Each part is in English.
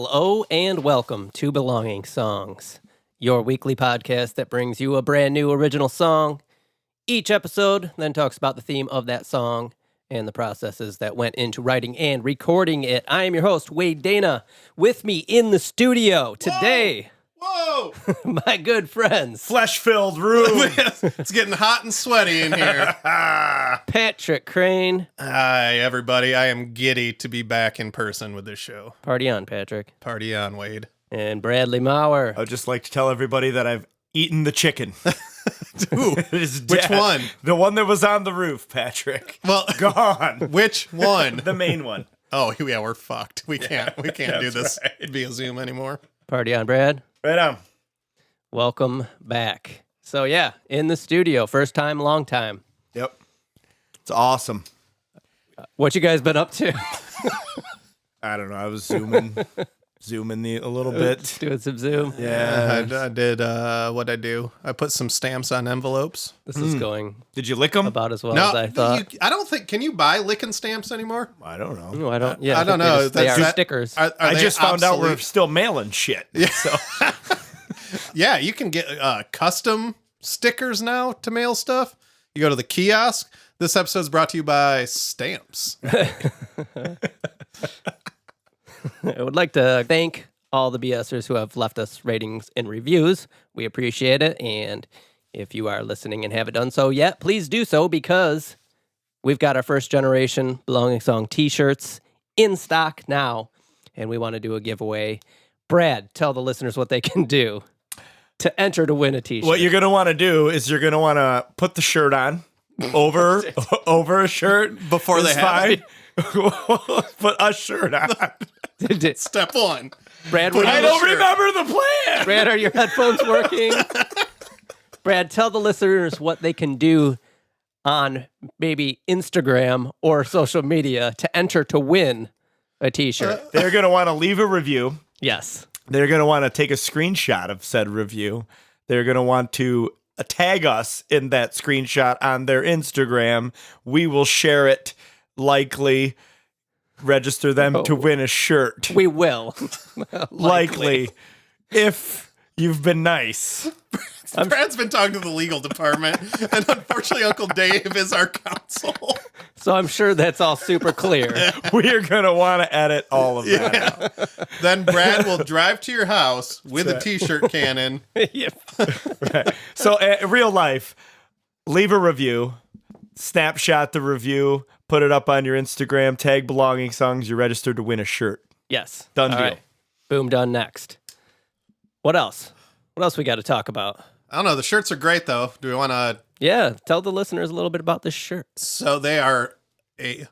Hello and welcome to Belonging Songs, your weekly podcast that brings you a brand new original song. Each episode then talks about the theme of that song and the processes that went into writing and recording it. I am your host, Wade Dana. With me in the studio today, Whoa! my good friends, Flesh-filled room. It's getting hot and sweaty in here. Patrick Crane. Hi, everybody. I am giddy to be back in person with this show. Party on, Patrick. Party on, Wade. And Bradley Maurer. I would just like to tell everybody that I've eaten the chicken. Ooh, It is which dead. one? The one that was on the roof, Patrick. Well, Gone. which one? The main one. Oh, yeah, we're fucked. We can't do that's this right. via Zoom anymore. Party on, Brad. Right on. Welcome back. So yeah, in the studio, first time, long time. Yep. It's awesome. What you guys been up to? I don't know. I was zooming a little bit. Doing some Zoom. Yeah. I did, what'd I do? I put some stamps on envelopes. This is going Did you lick them? about as well as I thought. I don't think, can you buy licking stamps anymore? I don't know. No, I don't. Yeah, I don't think know. They are That- stickers. Are I they just found out we're obsolete? still mailing shit. Yeah. So Yeah, you can get custom stickers now to mail stuff. You go to the kiosk. This episode is brought to you by Stamps. I would like to thank all the BSers who have left us ratings and reviews. We appreciate it. And if you are listening and haven't done so yet, please do so because we've got our first generation Belonging Song t-shirts in stock now. And we want to do a giveaway. Brad, tell the listeners what they can do to enter to win a t-shirt. what you're going to want to do is you're going to want to put the shirt on over a shirt Before they It's have it. fine. Put a shirt on. Step one. Brad, Put what on I are the don't shirt. remember the plan. Brad, are your headphones working? Brad, tell the listeners what they can do on maybe Instagram or social media to enter to win a t-shirt. They're going to want to leave a review. Yes. They're going to want to take a screenshot of said review. They're going to want to tag us in that screenshot on their Instagram. We will share it, likely register them to win a shirt. We will. Likely. If you've been nice. Brad's been talking to the legal department, and unfortunately, Uncle Dave is our counsel. So I'm sure that's all super clear. We are going to want to edit all of that. Yeah. Then Brad will drive to your house with That's a t-shirt cannon. Yep. Right. So, real life, leave a review, snapshot the review, put it up on your Instagram, tag Belonging Songs, you're registered to win a shirt. Yes. Done All deal. right. Boom, done next. What else? What else we got to talk about? I don't know. The shirts are great, though. Do we want to... Yeah, tell the listeners a little bit about this shirt. So they are a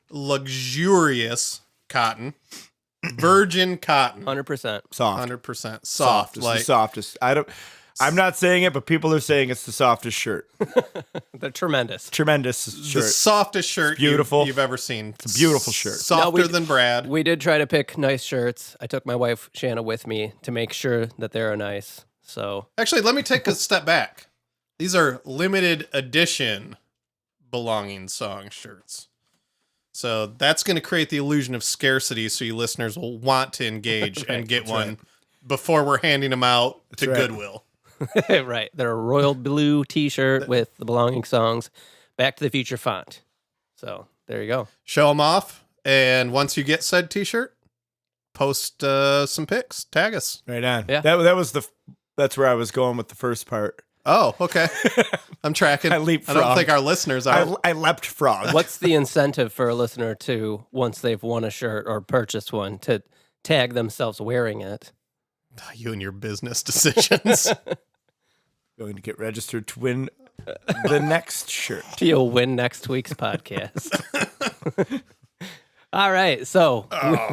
luxurious cotton. Virgin cotton. 100%. Soft. 100% soft. It's Like, the softest. I'm not saying it, but people are saying it's the softest shirt. They're tremendous. Tremendous the shirt. softest shirt beautiful. you've ever seen. It's a beautiful shirt. Softer No, than Brad. We did try to pick nice shirts. I took my wife, Shanna, with me to make sure that they're nice. So, Actually, let me take a step back. These are limited edition Belonging Song shirts. So that's going to create the illusion of scarcity so you listeners will want to engage and get that's one right. before we're handing them out to right. Goodwill. right. They're a royal blue t-shirt with the Belonging Songs Back to the Future font. So, there you go. Show them off, and once you get said t-shirt, post some pics. Tag us. Right on. Yeah. That's where I was going with the first part. Oh, okay. I'm tracking. I I don't leapfrogged. think our listeners are. I leapt frog. What's the incentive for a listener to, once they've won a shirt or purchased one, to tag themselves wearing it? You and your business decisions. Going to get registered to win the next shirt. You'll win next week's podcast. All right, so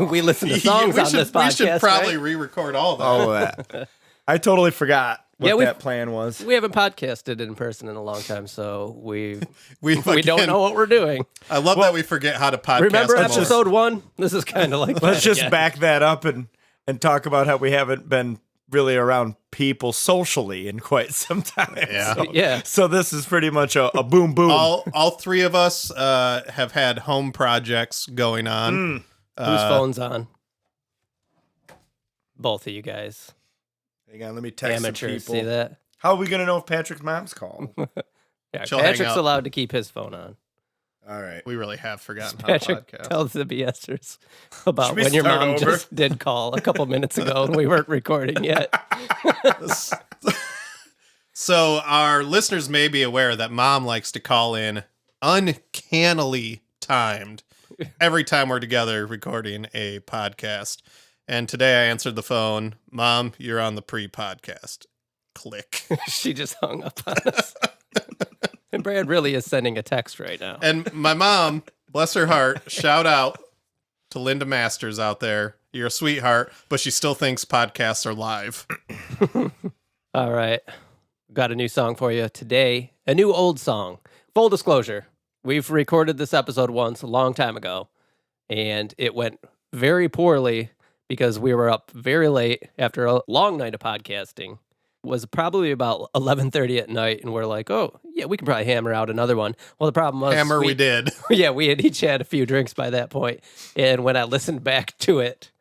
we listen to songs on this podcast. We should probably right? re-record all that. All of that. I totally forgot what Yeah, that plan was. We haven't podcasted in person in a long time, so we We don't know what we're doing. I love that we forget how to podcast. Remember anymore. episode 1? This is kind of like Let's that just again. back that up and talk about how we haven't been really around people socially in quite some time. Yeah. So, Yeah. so this is pretty much a boom boom. All three of us have had home projects going on. Whose phone's on? both of you guys. Hang on, let me text some Amateurs, people. see that? How are we going to know if Patrick's mom's called? Yeah, She'll hang Patrick's out. allowed to keep his phone on. All right. We really have forgotten how to Patrick podcast. tells the BSers about Should we when your start mom over? just did call a couple minutes ago and we weren't recording yet. So our listeners may be aware that Mom likes to call in uncannily timed every time we're together recording a podcast. And today I answered the phone. Mom, you're on the pre-podcast. Click. She just hung up on us. And Brad really is sending a text right now. And my mom, bless her heart, shout out to Linda Masters out there. You're a sweetheart, but she still thinks podcasts are live. All right. Got a new song for you today. A new old song. Full disclosure, we've recorded this episode once a long time ago, and it went very poorly because we were up very late after a long night of podcasting. It was probably about 11:30 at night, and we're like, oh, yeah, we can probably hammer out another one. Well, the problem was... We did. Yeah, we had each had a few drinks by that point, and when I listened back to it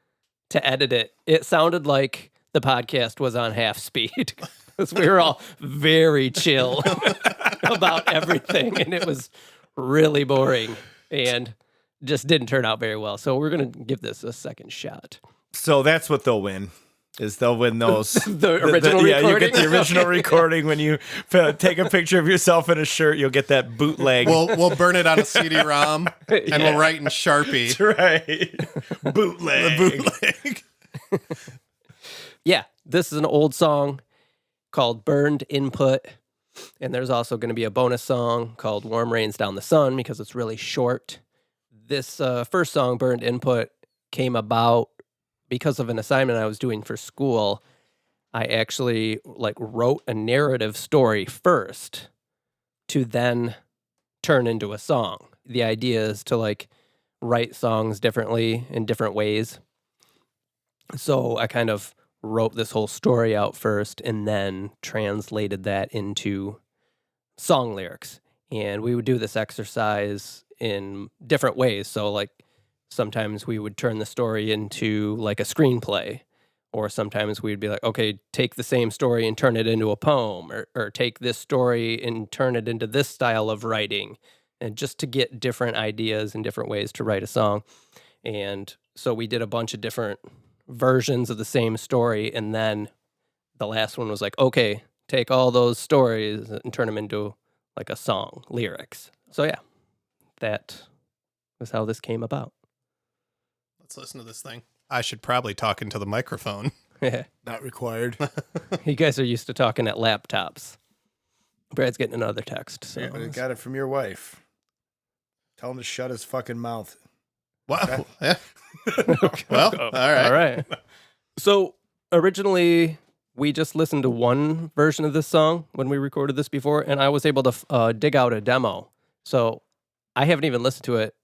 to edit it, it sounded like the podcast was on half speed. Because we were all very chill about everything, and it was really boring and just didn't turn out very well. So we're going to give this a second shot. So that's what they'll win. They'll win those. The original recording? Yeah, you get the original recording when you take a picture of yourself in a shirt. You'll get that bootleg. We'll burn it on a CD-ROM, and we'll write in Sharpie. That's right. Bootleg. The bootleg. Yeah, this is an old song called Burned Input. And there's also going to be a bonus song called Warm Rains Down the Sun because it's really short. This first song, Burned Input, came about because of an assignment I was doing for school. I actually wrote a narrative story first to then turn into a song. The idea is to write songs differently in different ways. So I kind of wrote this whole story out first and then translated that into song lyrics. And we would do this exercise in different ways. So sometimes we would turn the story into a screenplay, or sometimes we'd be like, okay, take the same story and turn it into a poem, or take this story and turn it into this style of writing, and just to get different ideas and different ways to write a song. And so we did a bunch of different versions of the same story, and then the last one was okay, take all those stories and turn them into a song, lyrics. So yeah, that was how this came about. Let's listen to this thing. I should probably talk into the microphone. Not required. You guys are used to talking at laptops. Brad's getting another text. So. Yeah, but I got it from your wife. Tell him to shut his fucking mouth. Wow. Yeah. Well, all right. All right. So originally, we just listened to one version of this song when we recorded this before, and I was able to dig out a demo. So I haven't even listened to it.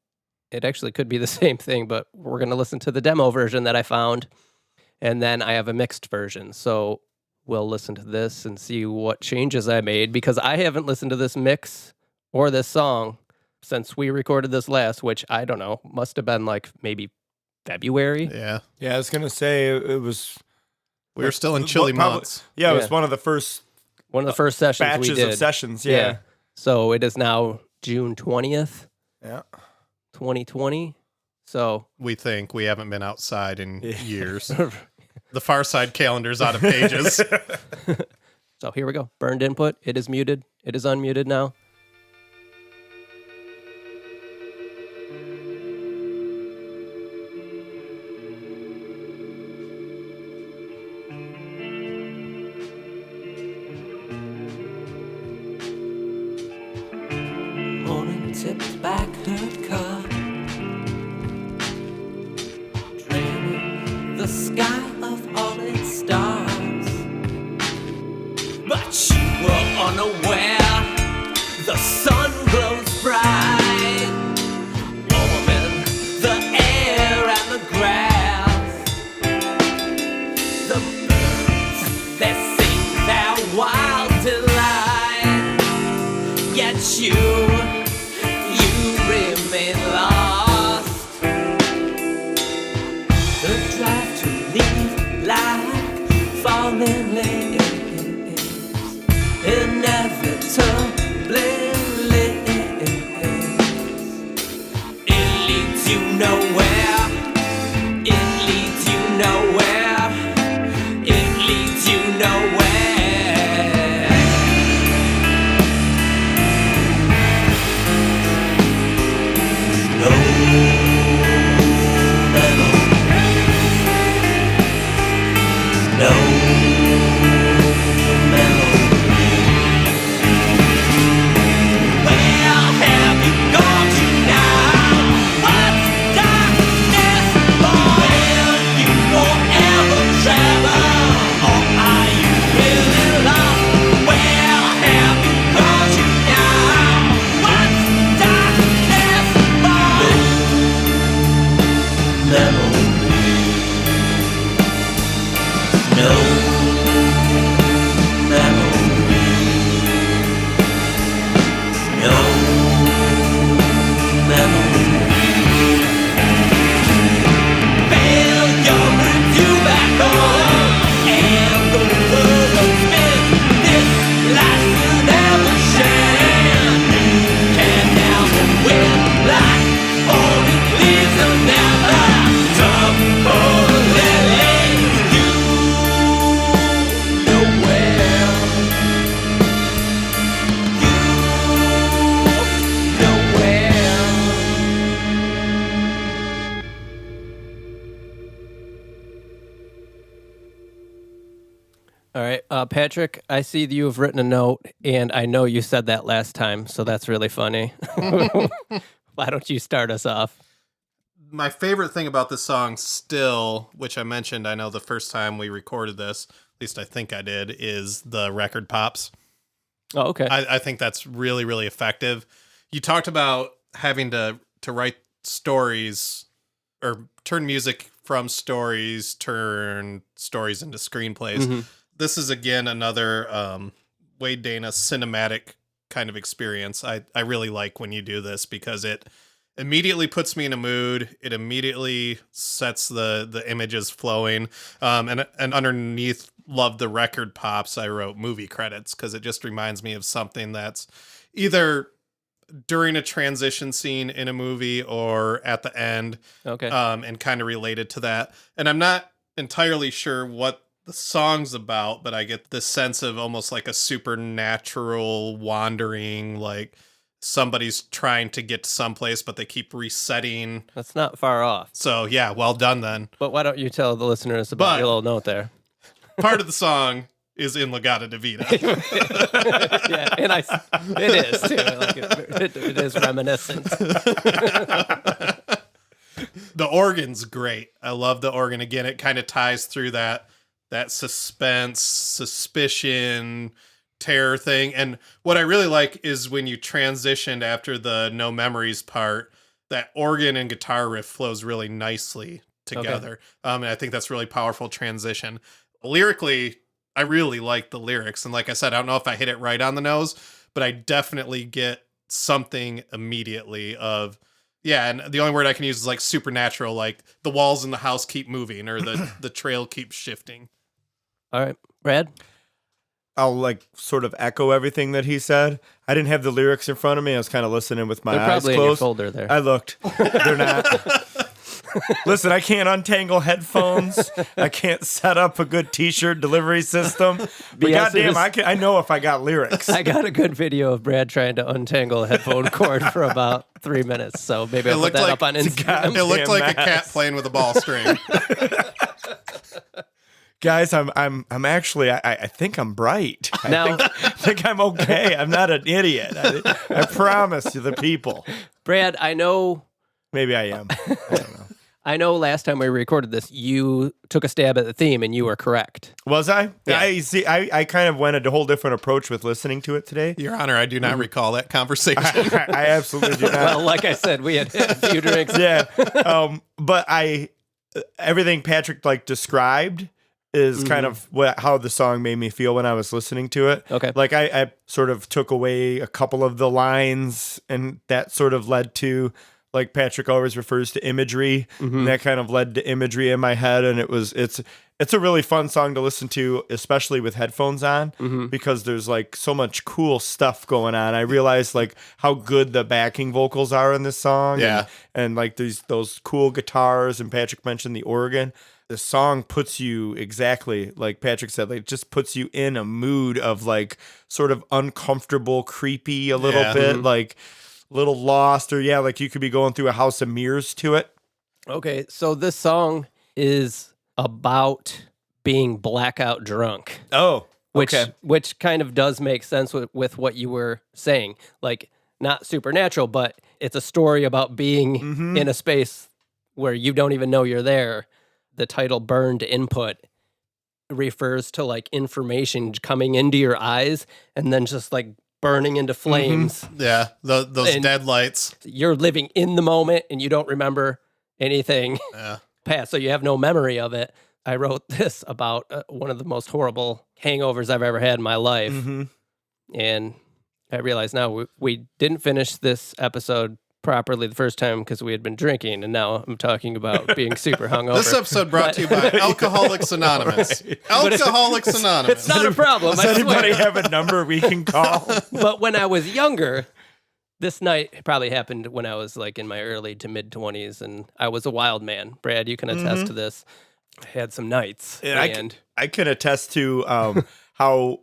It actually could be the same thing, but we're going to listen to the demo version that I found, and then I have a mixed version. So we'll listen to this and see what changes I made, because I haven't listened to this mix or this song since we recorded this last, which I don't know, must have been maybe February. Yeah. Yeah, I was going to say it was... We were still in chilly months. Yeah, it was one of the first sessions batches we did. of sessions. Yeah. So it is now June 20th, Yeah. 2020. So We think we haven't been outside in years. The Far Side calendar's out of pages. so here we go. Burned Input. It is muted. It is unmuted now. Tipped back her cup, draining the sky of all its stars. But you were unaware the sun glows bright, warming the air and the grass. The birds that sing their wild delight, yet you remain lost. The drive to leave life inevitably it leads you nowhere. It leads you nowhere. It leads you nowhere. No metal. No metal. Where have you gone to now? What's darkness for? Will you forever travel? Or are you really lost? Where have you gone to now? What's darkness for? Metal. No memory. No memory. Failure brings you back home, and the world spins. This life will never shine. You can now win life, or it leaves a never. Tough for living you nowhere. You nowhere. All right, Patrick, I see that you have written a note, and I know you said that last time, so that's really funny. Why don't you start us off? My favorite thing about this song still, which I mentioned, I know the first time we recorded this, at least I think I did, is the record pops. Oh, okay. I think that's really, really effective. You talked about having to write stories or turn music from stories, turn stories into screenplays. Mhm. This is, again, another Wade Dana cinematic kind of experience. I really like when you do this because it immediately puts me in a mood. It immediately sets the images flowing. And underneath Love the Record Pops, I wrote movie credits because it just reminds me of something that's either during a transition scene in a movie or at the end, Okay. and kind of related to that. And I'm not entirely sure what the song's about, but I get this sense of almost like a supernatural wandering, like somebody's trying to get to someplace, but they keep resetting. That's not far off. So yeah, well done then. But why don't you tell the listeners about But- your little note there? Part of the song is in Legata de Vida. Yeah, and it is too. Like it is reminiscent. The organ's great. I love the organ. Again, it kind of ties through that suspense, suspicion, terror thing. And what I really like is when you transitioned after the No Memories part, that organ and guitar riff flows really nicely together. And I think that's really powerful transition. Lyrically, I really like the lyrics. And like I said, I don't know if I hit it right on the nose, but I definitely get something immediately of, yeah, and the only word I can use is like supernatural, like the walls in the house keep moving or the trail keeps shifting. All right, Brad. I'll like sort of echo everything that he said. I didn't have the lyrics in front of me. I was kind of listening with my They're eyes probably in your closed. folder there. I looked. They're not. Listen, I can't untangle headphones. I can't set up a good T-shirt delivery system. But BS goddamn, is- I know if I got lyrics. I got a good video of Brad trying to untangle a headphone cord for about 3 minutes. So maybe I'll put that up on Instagram. It looked like a mess. cat playing with a ball string. Guys, I'm actually I think I'm bright. Now- I think I'm okay. I'm not an idiot. I promise to the people. Brad, I know Maybe I am. I don't know. I know last time we recorded this, you took a stab at the theme and you were correct. Was I? Yeah. I kind of went a whole different approach with listening to it today. Your Honor, I do not recall that conversation. I absolutely do not. Well, like I said, we had a few drinks. Yeah. But everything Patrick like described is kind of how the song made me feel when I was listening to it. Okay. Like I sort of took away a couple of the lines and that sort of led to like Patrick always refers to imagery, and that kind of led to imagery in my head. And it's a really fun song to listen to, especially with headphones on, because there's like so much cool stuff going on. I realized like how good the backing vocals are in this song. Yeah. And like those cool guitars, and Patrick mentioned the organ. The song puts you exactly like Patrick said, like just puts you in a mood of like sort of uncomfortable, creepy a little bit, like a little lost, or like you could be going through a house of mirrors to it. Okay, so this song is about being blackout drunk. Oh, which kind of does make sense with what you were saying. Like, not supernatural, but it's a story about being in a space where you don't even know you're there. The title Burned Input refers to like information coming into your eyes and then just like burning into flames. Yeah, those dead lights. You're living in the moment and you don't remember anything past, so you have no memory of it. I wrote this about one of the most horrible hangovers I've ever had in my life. And I realize now we didn't finish this episode properly the first time because we had been drinking, and now I'm talking about being super hungover. This episode brought to you by Alcoholics Anonymous. Alcoholics Anonymous. It's not a problem. Does anybody have a number we can call? But when I was younger, this night probably happened when I was like in my early to mid 20s, and I was a wild man. Brad, you can attest to this. I had some nights. And I can attest to how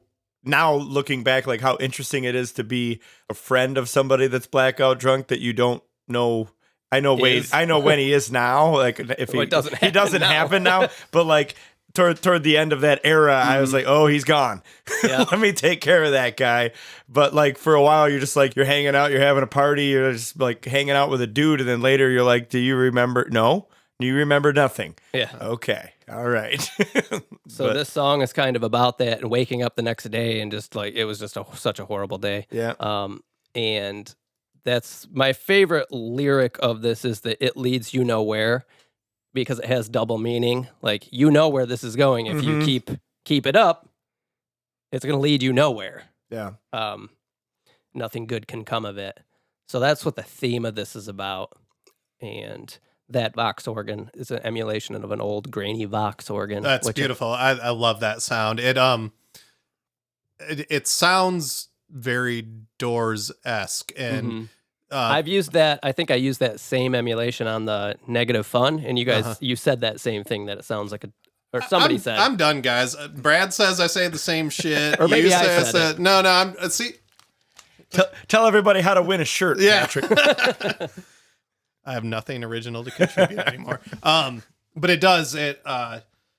now looking back, like how interesting it is to be a friend of somebody that's blackout drunk that you don't know. I know when he is now. Like if Well, it doesn't he doesn't happen now, but like toward the end of that era, I was like, oh, he's gone. Yeah. Let me take care of that guy. But like for a while, you're just like, you're hanging out, you're having a party, you're just like hanging out with a dude. And then later you're like, do you remember? No, you remember nothing. Yeah. Okay. All right. So this song is kind of about that and waking up the next day and just like, it was just such a horrible day. Yeah. And that's my favorite lyric of this is that it leads you nowhere, because it has double meaning. Like, you know where this is going. If you keep it up, it's going to lead you nowhere. Yeah. Nothing good can come of it. So that's what the theme of this is about. And that Vox organ is an emulation of an old grainy Vox organ. That's beautiful. I love that sound. It sounds very Doors-esque, and I've used that. I think I used that same emulation on the Negative Fun, and you guys, you said that same thing, that it sounds like or somebody said. I'm done, guys. Brad says I say the same shit. Or maybe you I say said it. No, I'm see. Tell everybody how to win a shirt, Patrick. I have nothing original to contribute anymore. But it does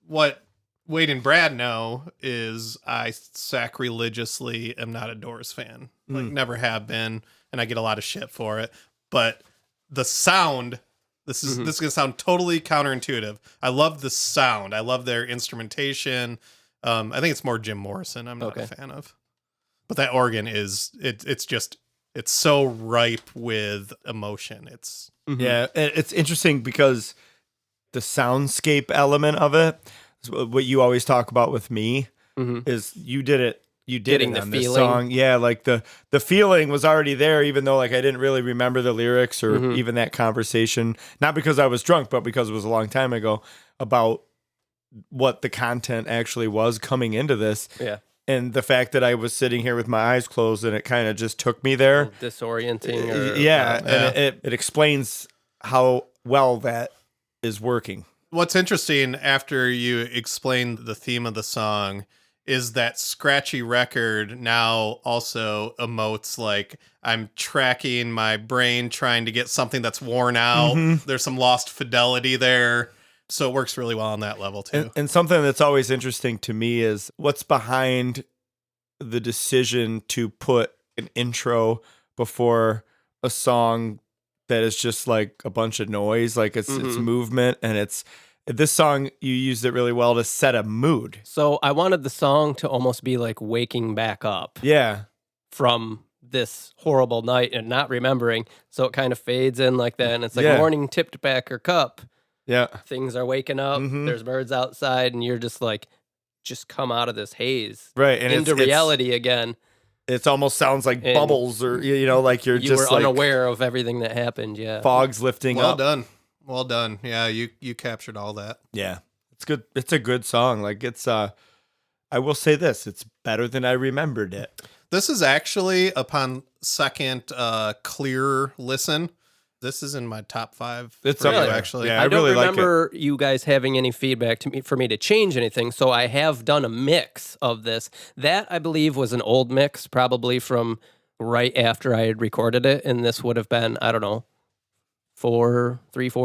what Wade and Brad know is I sacrilegiously am not a Doors fan. Like, never have been, and I get a lot of shit for it. But the sound, this is gonna sound totally counterintuitive. I love the sound. I love their instrumentation. I think it's more Jim Morrison I'm not a fan of. But that organ is it's so ripe with emotion. It's Yeah, and it's interesting because the soundscape element of it, what you always talk about with me, is you did it. You did Getting it the on this feeling. song. Yeah, like the feeling was already there, even though like I didn't really remember the lyrics or even that conversation. Not because I was drunk, but because it was a long time ago, about what the content actually was coming into this. Yeah. And the fact that I was sitting here with my eyes closed and it kind of just took me there. Disorienting. Or, And it explains how well that is working. What's interesting after you explain the theme of the song is that scratchy record now also emotes like I'm tracking my brain trying to get something that's worn out. There's some lost fidelity there. So it works really well on that level too. And something that's always interesting to me is what's behind the decision to put an intro before a song that is just like a bunch of noise, like it's movement, and it's this song you used it really well to set a mood. So I wanted the song to almost be like waking back up Yeah. from this horrible night and not remembering. So it kind of fades in like that, and it's like morning tipped back her cup. Yeah. Things are waking up. There's birds outside, and you're just like, just come out of this haze, Right, and into it's reality again. It almost sounds like And bubbles, or like you're You just were like unaware of everything that happened. Yeah. fog's lifting Well up. well done. Yeah, you captured all that. Yeah, it's good. It's a good song. Like it's I will say this: it's better than I remembered it. This is actually, upon second clear listen, this is in my top 5. It's for up you, there. actually. Yeah. I don't really like remember you guys having any feedback for me to change anything, so I have done a mix of this. That, I believe, was an old mix, probably from right after I had recorded it, and this would have been, I don't know, 4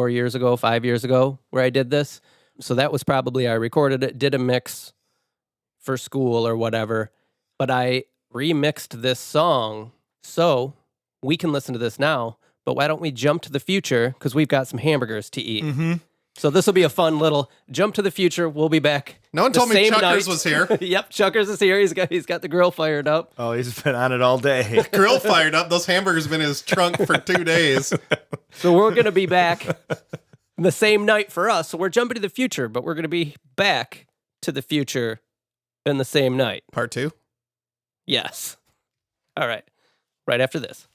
years ago, 5 years ago, where I did this. So that was probably, I recorded it, did a mix for school or whatever, but I remixed this song, so we can listen to this now. But why don't we jump to the future? Because we've got some hamburgers to eat. Mm-hmm. So this will be a fun little jump to the future. We'll be back. No one the told me same Chuckers night. was here. Yep, Chuckers is here. He's got the grill fired up. Oh, he's been on it all day. Grill fired up. Those hamburgers been in his trunk for 2 days. So we're gonna be back the same night for us. So we're jumping to the future, but we're gonna be back to the future in the same night. Part 2. Yes. All right. Right after this.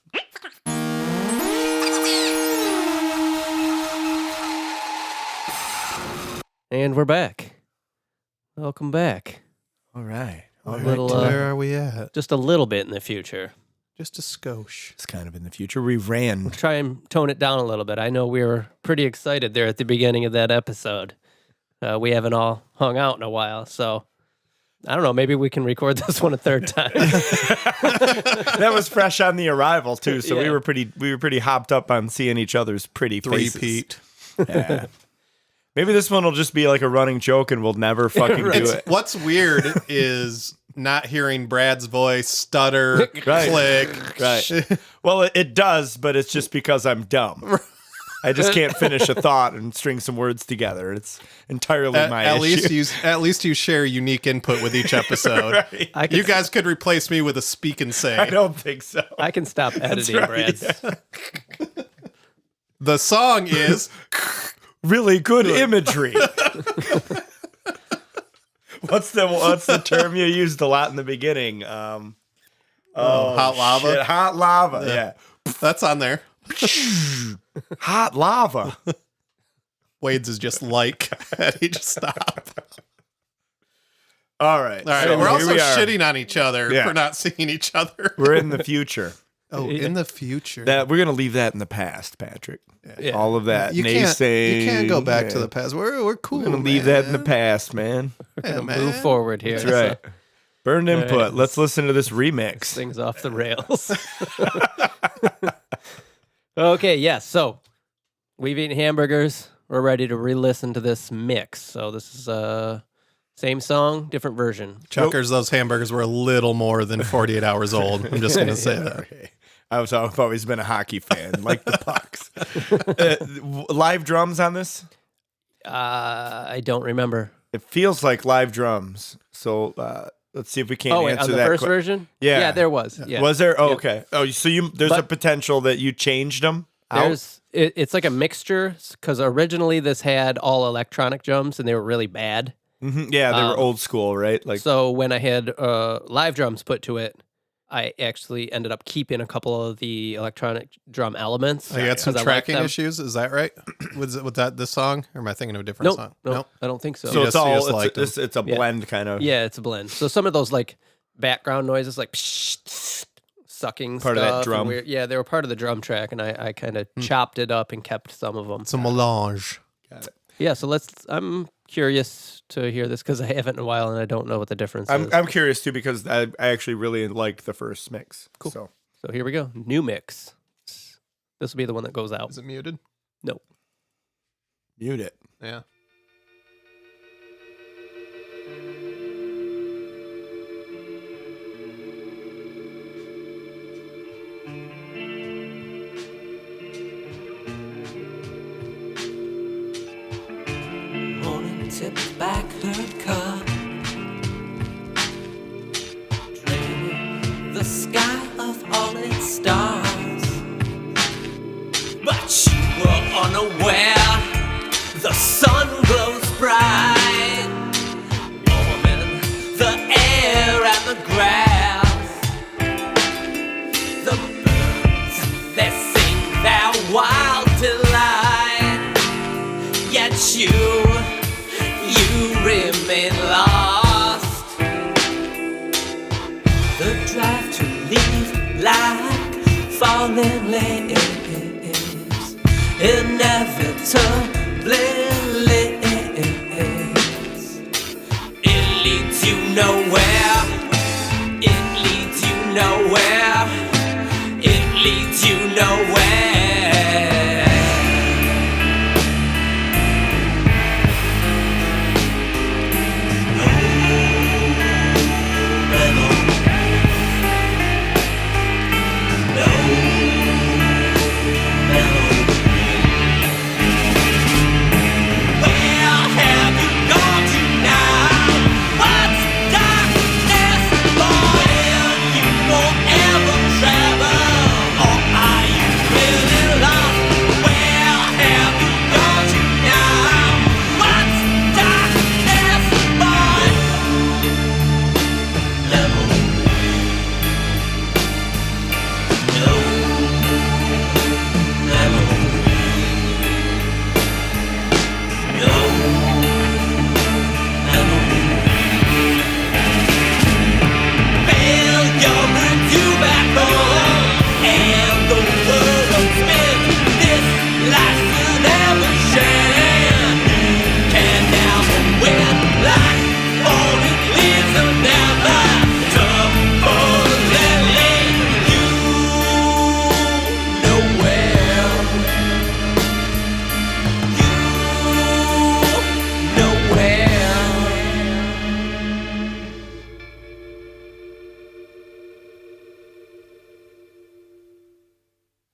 And we're back. Welcome back. All right. Little, Where are we at? Just a little bit in the future. Just a skosh. It's kind of in the future. We ran. Try and tone it down a little bit. I know we were pretty excited there at the beginning of that episode. We haven't all hung out in a while, so I don't know. Maybe we can record this one a third time. That was fresh on the arrival too, so we Yeah. were pretty hopped up on seeing each other's pretty faces. Three-peat. Yeah. Maybe this one will just be like a running joke, and we'll never fucking do it. What's weird is not hearing Brad's voice stutter, Right. click. Right. Well, it does, but it's just because I'm dumb. I just can't finish a thought and string some words together. It's entirely my At issue. least you share unique input with each episode. Right. You guys could replace me with a speak and say. I don't think so. I can stop editing right, Brad's. The song is Really good imagery. What's the term you used a lot in the beginning? hot lava. Shit, hot lava. Yeah. That's on there. Hot lava. Wade's is just like he just stopped. All right. All right, so we're here also we are. shitting on each other Yeah. for not seeing each other. We're in the future. Oh, in the future. That we're gonna leave that in the past, Patrick. Yeah. All of that. you can't go back to yeah. the past. We're cool. We're gonna leave that in the past, man. Yeah, Move forward here. That's right. Burned input. right. Let's listen to this remix. Things off the rails. Okay, yes. So we've eaten hamburgers. We're ready to re-listen to this mix. So this is same song, different version. Chuckers, those hamburgers were a little more than 48 hours old. I'm just gonna say that. Okay. I've always been a hockey fan, like the Pucks. Live drums on this? I don't remember. It feels like live drums. So let's see if we can't Oh, wait, answer on the that. first version? Yeah. Yeah, there was. Yeah. Was there? Oh, Yep. okay. Oh, so there's a But- potential that you changed them out? It's like a mixture because originally this had all electronic drums and they were really bad. Mhm. Yeah, they were old school, right? Like, So when I had live drums put to it, I actually ended up keeping a couple of the electronic drum elements. I got some 'cause I like tracking them. issues. Is that right? Was that this song, or am I thinking of a different Nope, song? nope, I don't think so. so You it's just all liked it's, it's a Yeah. blend kind of. Yeah, it's a blend. So some of those like background noises, like sucking Part of that stuff and drum. weird- yeah, they were part of the drum track, and I kind of chopped it up and kept some of them. It's a melange. Got it. Yeah, so I'm curious to hear this because I haven't in a while and I don't know what the difference is. I'm curious too because I actually really like the first mix. Cool. So So here we go. New mix. This will be the one that goes out. Is it muted? No. mute it. Yeah. Morning tipped back her cup, draining the sky of all its stars. But you were unaware the sun glows bright, warming the air and the grass. falling leaves inevitably leads. It leads you nowhere. It leads you nowhere. It leads you nowhere.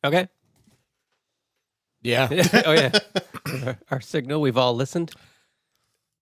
Okay. Yeah. Oh, yeah. Our signal, we've all listened.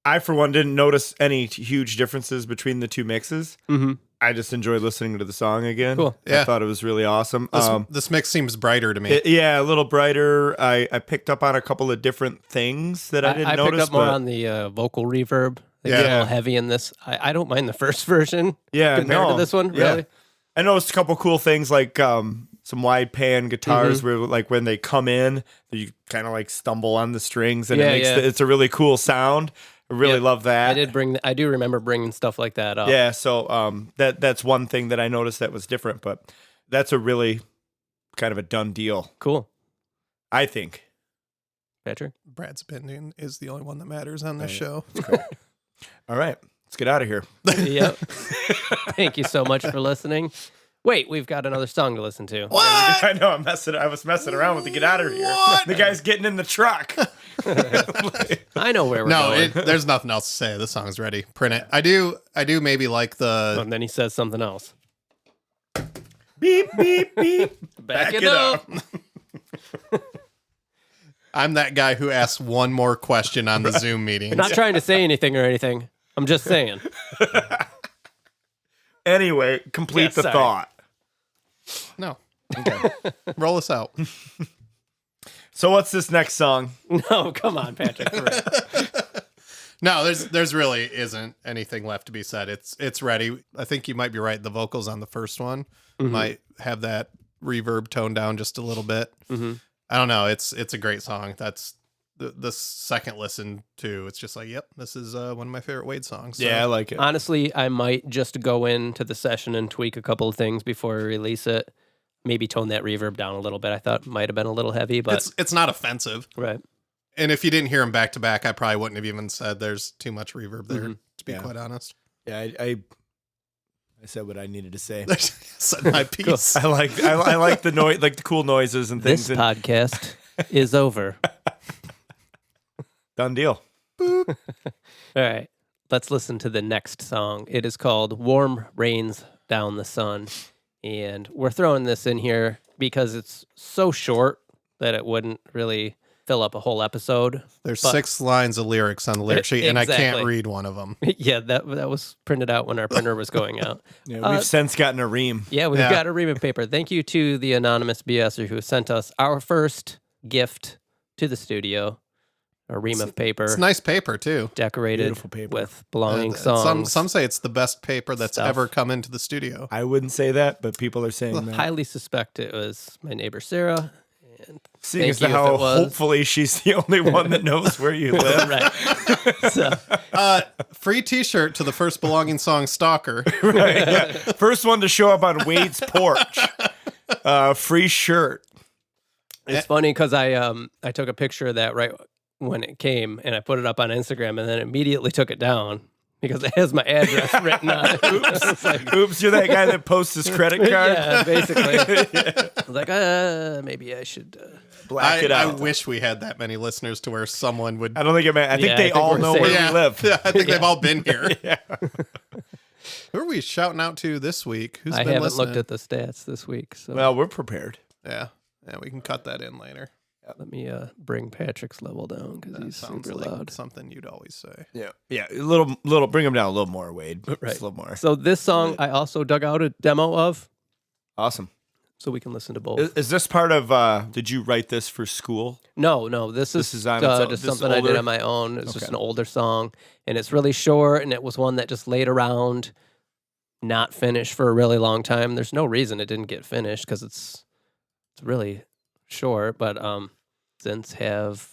I, for one, didn't notice any huge differences between the two mixes. Mm-hmm. I just enjoyed listening to the song again. Cool. Yeah. I thought it was really awesome. This mix seems brighter to me. Yeah, a little brighter. I picked up on a couple of different things that I didn't notice. I picked up more on the vocal reverb. They get a Yeah. little heavy in this. I don't mind the first version Yeah, compared to this one, Yeah. really. I noticed a couple cool things like some wide pan guitars where, like, when they come in, you kind of like stumble on the strings, and it makes it's a really cool sound. I really love that. I do remember bringing stuff like that up. Yeah, so that's one thing that I noticed that was different, but that's a really kind of a done deal, Cool. I think. Patrick? Brad's opinion is the only one that matters on this show. All right, let's get out of here. Yep. Thank you so much for listening. Wait, we've got another song to listen to. What? I know, I was messing around with the get out of here. What? The guy's getting in the truck. I know where we're No, going. there's nothing else to say. The song's ready. Print it. I do maybe like the And then he says something else. Beep, beep, beep. Back it up. I'm that guy who asks one more question on the Zoom meeting. I'm not trying to say anything or anything. I'm just saying. Anyway, complete the sorry. thought. No. Okay. Roll us out. So what's this next song? No, come on, Patrick. For real. No, there's really isn't anything left to be said. It's ready. I think you might be right. The vocals on the first one might have that reverb toned down just a little bit. Mm-hmm. I don't know. It's a great song. That's the second listen to. It's just like, yep, this is one of my favorite Wade songs. So. Yeah, I like it. Honestly, I might just go into the session and tweak a couple of things before we release it. Maybe tone that reverb down a little bit. I thought it might have been a little heavy, but It's not offensive. right. And if you didn't hear them back to back, I probably wouldn't have even said there's too much reverb there, to be Yeah. quite honest. Yeah, I said what I needed to say. Said my piece. I like the noise, like the cool noises and things. This podcast is over. Done deal. All right. Let's listen to the next song. It is called Warm Rains Down the Sun. And we're throwing this in here because it's so short that it wouldn't really fill up a whole episode. There's But- 6 lines of lyrics on the lyric sheet, and I can't Exactly. read one of them. Yeah, that was printed out when our printer was going out. Yeah, we've since gotten a ream. Yeah, we've Yeah. got a ream of paper. Thank you to the anonymous BSer who sent us our first gift to the studio, a ream of paper. It's nice paper too. Decorated Beautiful paper. with belonging Some songs. say it's the best paper that's Stuff. ever come into the studio. I wouldn't say that, but people are saying that. Highly suspect it was my neighbor Sarah. And Seeing thank as you to if how it was. hopefully she's the only one that knows where you live. right. So, Free T-shirt to the first belonging song, "Stalker." Right, yeah. First one to show up on Wade's porch. Free shirt. It's funny because I took a picture of that right when it came, and I put it up on Instagram, and then immediately took it down because it has my address written on it. It's like, Oops, you're that guy that posts his credit card. yeah, basically. I was like, maybe I should Black it I out. wish we had that many listeners to where someone would. I don't think it meant. I think they all we're know safe. where Yeah, we live. yeah, I think they've all been here. Yeah. Who are we shouting out to this week? Who's I been haven't listening? looked at the stats this week, so Well, we're prepared. Yeah, we can cut that in later. let me bring Patrick's level down because That he's sounds super like loud. something you'd always say. Yeah. A little. Bring them down a little more, Wade. Right. Just a little more. So this song I also dug out a demo of, Awesome. so we can listen to both. Is this part of? Did you write this for school? No, this is on its own- just this is something I did older? on my own. It's just Okay. an older song, and it's really short, and it was one that just laid around, not finished for a really long time. There's no reason it didn't get finished because it's really short, but since have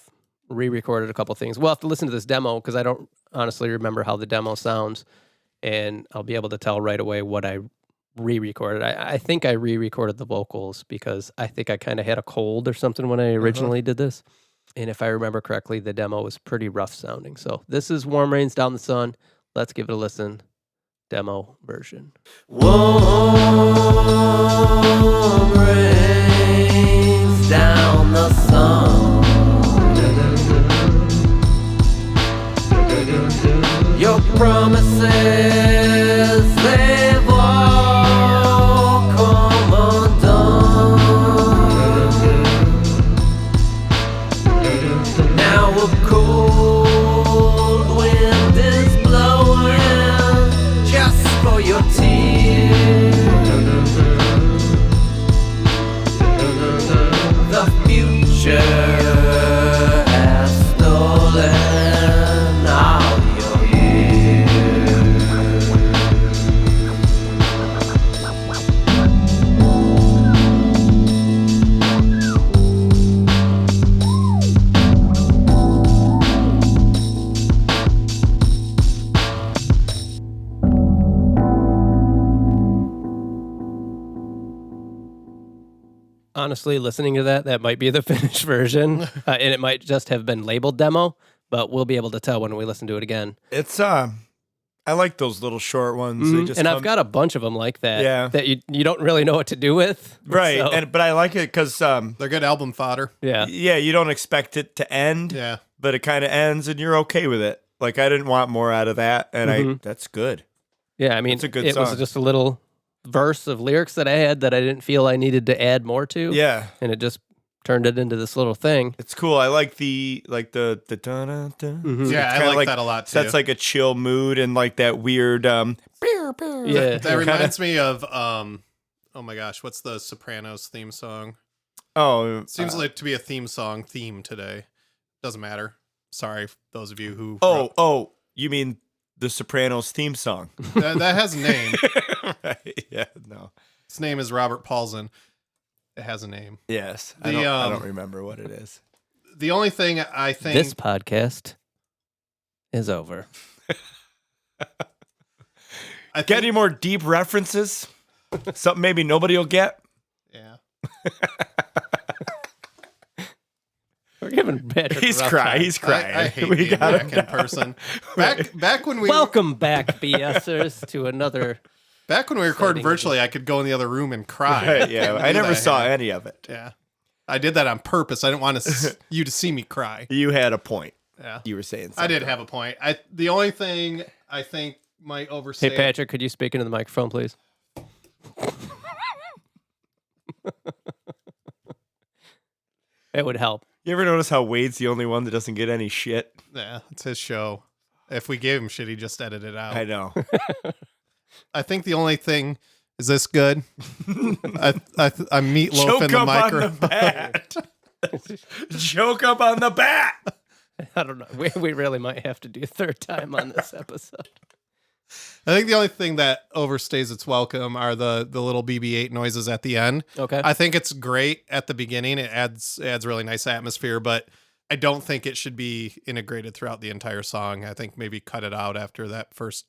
re-recorded a couple things. We'll have to listen to this demo because I don't honestly remember how the demo sounds, and I'll be able to tell right away what I re-recorded. I think I re-recorded the vocals because I think I kind of had a cold or something when I originally did this. And if I remember correctly, the demo was pretty rough sounding. So this is Warm Rains Down the Sun. Let's give it a listen. Demo version. Warm rains down the sun. Your promises, they've all come undone. Now a cold wind is blowing just for your tears. The future has stolen all your years. Honestly, listening to that might be the finished version, and it might just have been labeled demo, but we'll be able to tell when we listen to it again. It's I like those little short ones. They just And I've come- got a bunch of them like that. Yeah. That you don't really know what to do with. right, So, but I like it because They're good album fodder. yeah. you don't expect it to end. Yeah. But it kind of ends, and you're okay with it. Like I didn't want more out of that, and that's good. Yeah, I mean, It's a good it was song. just a little verse of lyrics that I had that I didn't feel I needed to add more to. Yeah, And it just turned it into this little thing. it's cool. I like the da-da-da. Mhm. Yeah, I kinda like that a lot too. Sets like a chill mood and like that weird Yeah. That reminds me of oh my gosh, what's the Sopranos theme song? Seems like to be a theme today. Doesn't matter. Sorry, those of you who you mean the Sopranos theme song? that has a name. Right, yeah, no. Its name is Robert Paulson. It has a name. Yes, The, I don't remember what it is. The only thing I think This podcast is over. I Get think, any more deep references? Something maybe nobody will get? yeah. We're giving Patrick He's a rough crying. time. He's crying. I hate We being got him back in down. person. Back when we Welcome back, BSers, to another. back when we recorded Exciting virtually, I could go in the other room and cry. Right, yeah, I never saw it. any of it. Yeah, I did that on purpose. I didn't want you to see me cry. You had a point. Yeah, You were saying something. I did have a point. The only thing I think might overstay. Hey, Patrick, could you speak into the microphone, please? It would help. You ever notice how Wade's the only one that doesn't get any shit? Yeah, it's his show. If we gave him shit, he just edit it out. I know. I think the only thing is this good. I'm meatloaf in Choke the up on the micro. bat. Choke up on the bat. I don't know. We really might have to do a third time on this episode. I think the only thing that overstays its welcome are the little BB-8 noises at the end. Okay. I think it's great at the beginning. It adds really nice atmosphere, but I don't think it should be integrated throughout the entire song. I think maybe cut it out after that first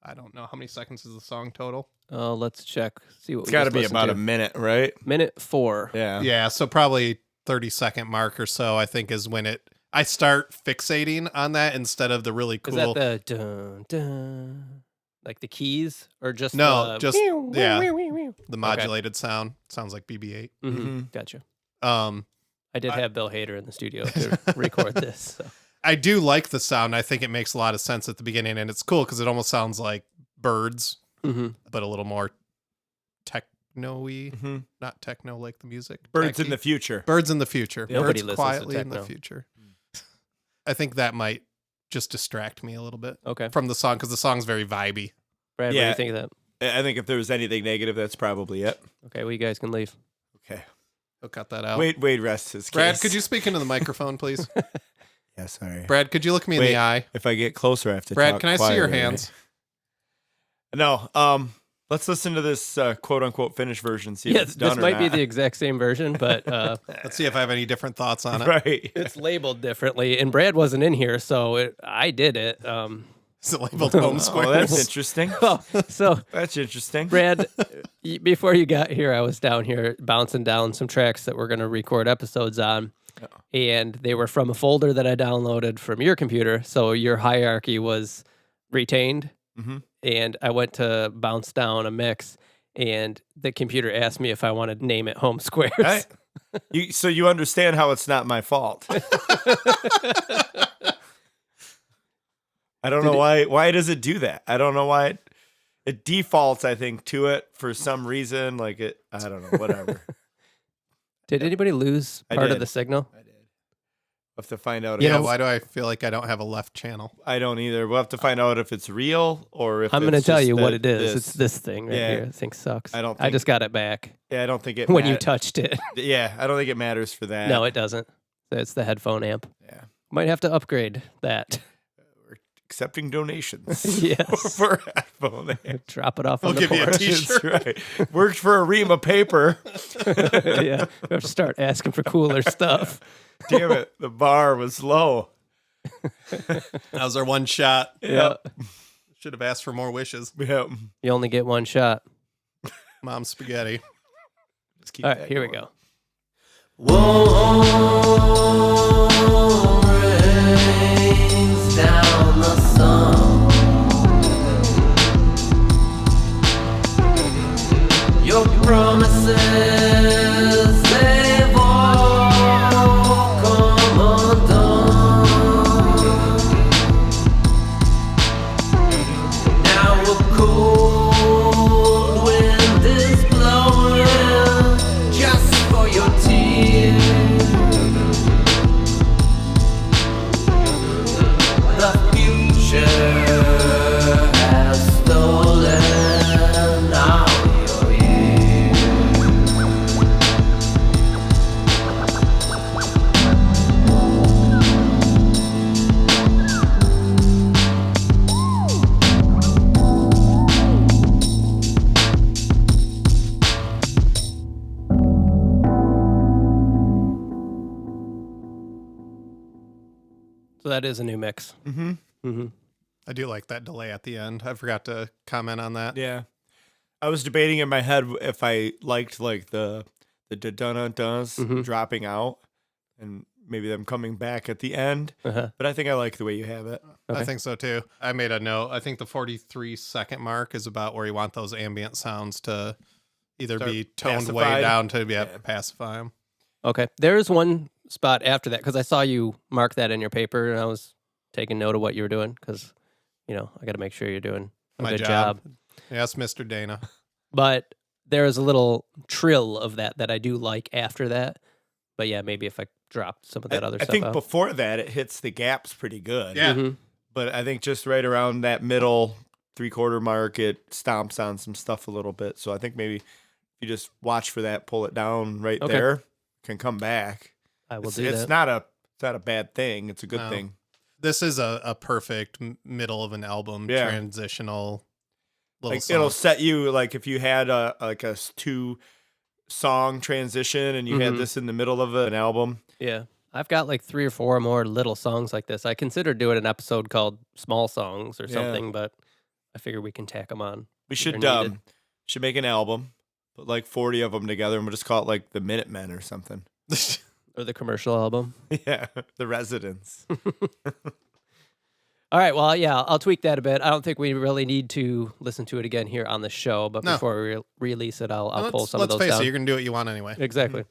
I don't know how many seconds is the song total. Let's check. See what It's we got to just be listened about to. a minute, right? Minute 4. Yeah. Yeah, so probably 30-second mark or so, I think, is when I start fixating on that instead of the really Is cool. that the dun dun, like the keys, or just No, the just the Okay. modulated sound. Sounds like BB-8. Mhm. Gotcha. I I did have Bill Hader in the studio to record this. So. do like the sound. I think it makes a lot of sense at the beginning, and it's cool because it almost sounds like birds, but a little more techno-y. Not techno like the music. Birds in Techy. the future. Birds in the future. Nobody Birds listens to quietly in the techno. future. I think that might just distract me a little bit Okay. from the song because the song's very vibey. Brad, what do Yeah. you think of that? I think if there was anything negative, that's probably it. Okay, well, you guys can leave. Okay. We'll cut that out. Wade rests his case. Brad, could you speak into the microphone, please? Yeah, sorry. Brad, could you look me in the eye? If I get closer, I have to Brad, talk can I see your quietly, hands? right? No. Let's listen to this quote-unquote finished version, see if Yeah, it's done this or might be not. the exact same version, but Let's see if I have any different thoughts on it. Right. it's labeled differently. And Brad wasn't in here, so I did it. Is it labeled home Oh, squares? that's interesting. So That's interesting. Brad, before you got here, I was down here bouncing down some tracks that we're going to record episodes on. And they were from a folder that I downloaded from your computer. So your hierarchy was retained. And I went to bounce down a mix, and the computer asked me if I wanted to name it Home Squares. Right. So you understand how it's not my fault. I don't know why. Why does it do that? I don't know why it defaults. I think to it for some reason. Like it. I don't know. Whatever. Did anybody lose I part of did. the signal? I did. We'll have to find out. Yeah, if why do I feel like I don't have a left channel? I don't either. We'll have to find out if it's real or if I'm going to it's tell just you what that it is. this- It's this thing right Yeah. here. This thing sucks. I don't I think- just got it back Yeah, I don't think it. when you touched it. Yeah, I don't think it matters for that. No, it doesn't. It's the headphone amp. Yeah. Might have to upgrade that. We're accepting donations. Yes. for headphone. Drop it off We'll on the give you a porch. t-shirt. That's right. Worked for a ream of paper. Yeah, we have to start asking for cooler stuff. Damn it, the bar was low. That was our one shot. Yeah, Should have asked for more wishes. Yep. you only get one shot. Mom spaghetti. Just keep All right, that here we going. go. Rains down the sun. Your promises, they've all come undone. Now a cold wind is blowing just for your tears. The future has stolen all your years. So that is a new mix. I do like that delay at the end. I forgot to comment on that. Yeah. I was debating in my head if I liked like the dun-dun-duns dropping out and maybe them coming back at the end. But I think I like the way you have it. I think so too. I made a note. I think the 43-second mark is about where you want those ambient sounds to either Start be toned way pacified. down to pacify them. Okay, there's one spot after that because I saw you mark that in your paper, and I was taking note of what you were doing because, I got to make sure you're doing a My good job. job. Yes, Mr. Dana. But there is a little trill of that I do like after that. But yeah, maybe if I dropped some of that other I stuff think out. before that it hits the gaps pretty good. Yeah. Mhm. But I think just right around that middle 3/4 mark, it stomps on some stuff a little bit. So I think maybe if you just watch for that, pull it down right Okay. there, can come back. I will It's, do it's that. not a bad thing. It's a good No. thing. This is a perfect middle of an album Yeah. transitional little Like song. it'll set you like if you had a 2-song transition and you had Mhm. this in the middle of an album. Yeah. I've got like 3 or 4 more little songs like this. I considered doing an episode called Small Songs or Yeah. something, but I figure we can tack them on. We if they're should needed. should make an album, put like 40 of them together, and we'll just call it like the Minutemen or something. Or the commercial album. Yeah, the Residents. All right. Well, yeah, I'll tweak that a bit. I don't think we really need to listen to it again here on the show, but No. before we release it, I'll pull some of let's those face down. it, you're going to do what you want anyway. Exactly.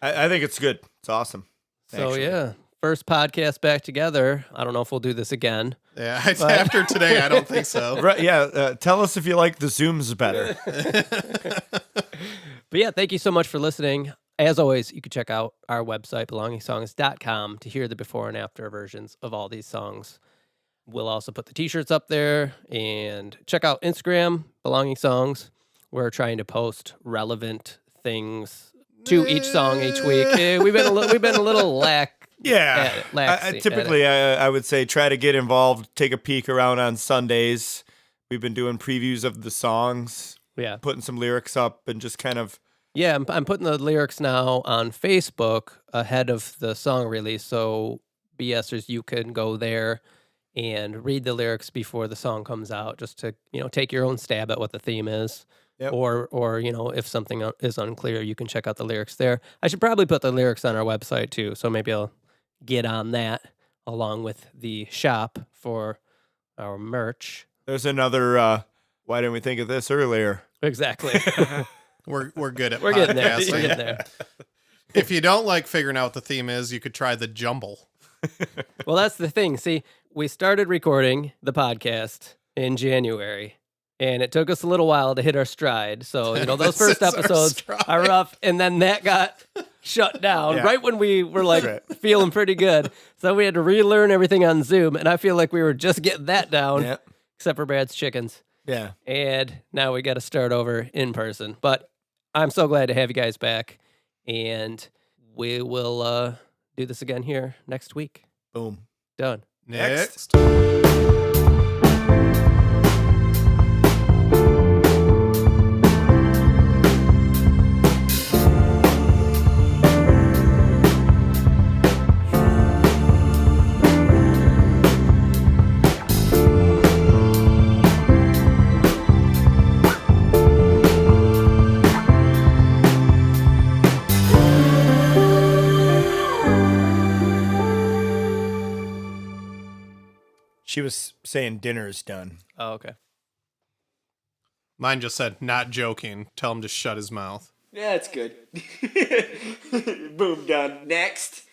I think it's good. It's awesome. So actually. yeah, first podcast back together. I don't know if we'll do this again. Yeah, after today, I don't think so. Right, yeah, tell us if you like the Zooms better. But yeah, thank you so much for listening. As always, you can check out our website, belongingsongs.com, to hear the before and after versions of all these songs. We'll also put the t-shirts up there, and check out Instagram, Belonging Songs. We're trying to post relevant things to each song each week. We've been a little Yeah. lax. Typically, I would say try to get involved, take a peek around on Sundays. We've been doing previews of the songs, Yeah. putting some lyrics up, and just kind of. Yeah, I'm putting the lyrics now on Facebook ahead of the song release. So BSers, you can go there and read the lyrics before the song comes out, just to, take your own stab at what the theme is. Yep. Or if something is unclear, you can check out the lyrics there. I should probably put the lyrics on our website too, so maybe I'll get on that along with the shop for our merch. There's another. Why didn't we think of this earlier? Exactly. We're good at We're getting there. podcasting. We're getting there. If you don't like figuring out what the theme is, you could try the jumble. Well, that's the thing. See, we started recording the podcast in January, and it took us a little while to hit our stride. So, those This first is our episodes stride. are rough, and then that got shut down Yeah. right when we were like That's right. feeling pretty good. So we had to relearn everything on Zoom, and I feel like we were just getting that down, Yeah. except for Brad's chickens. Yeah. And now we got to start over in person. But I'm so glad to have you guys back, and we will do this again here next week. Boom. Done. Next. She was saying dinner's done. Oh, okay. Mine just said, not joking. Tell him to shut his mouth. Yeah, it's good. Boom, done. Next.